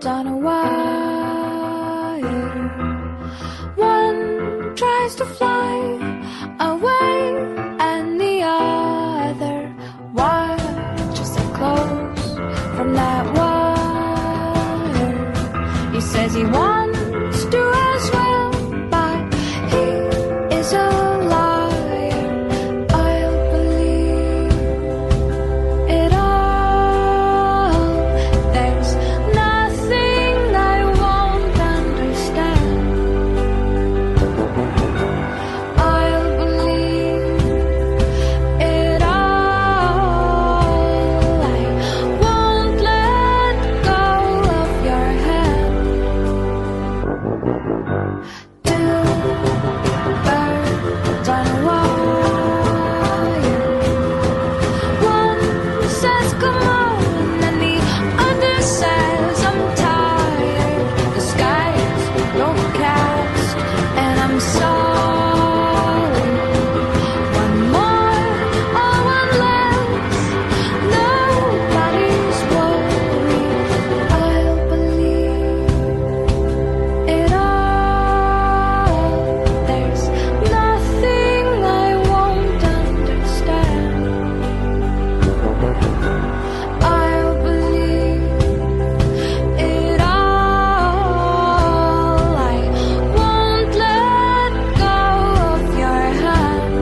birds on a wire. One tries to fly away, and the other watches them close from that wire. He says he wants to as well, but he is a liar. I'll believe it all. There's nothing I won't understand. I'll believe it all. I won't let go of your hand. Two birds on a wire. One says come on, and the other says I'm tired. The sky is overcast, and I'm sorry. One more or one less, nobody's worried. I'll believe it all. There's nothing I won't understand. I'll believe it all. I won't let go of your hand.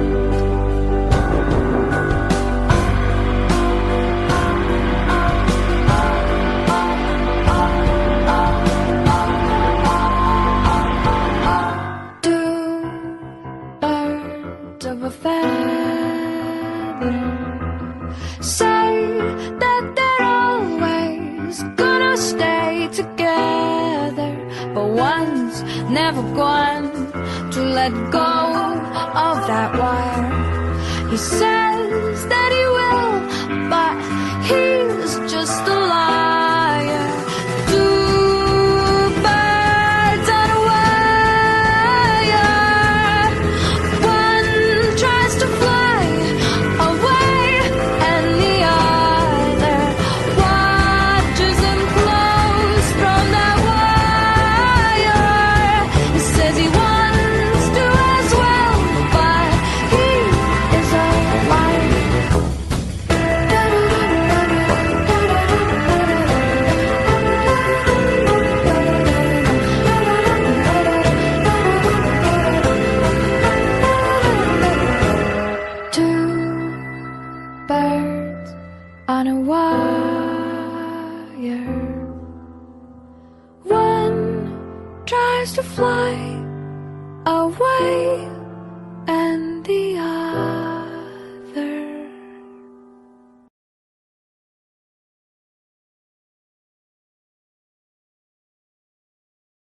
Two birds of a feather say that they're always gonna stay together, but one's never going to let go of that wire. He says that he will, but he's just a liar. Two birds on a wire. One tries to fly away, and the other watches him close from that wire. He says he wants to as well, but he is a liar. Two birds on a wire. One tries to fly away, and the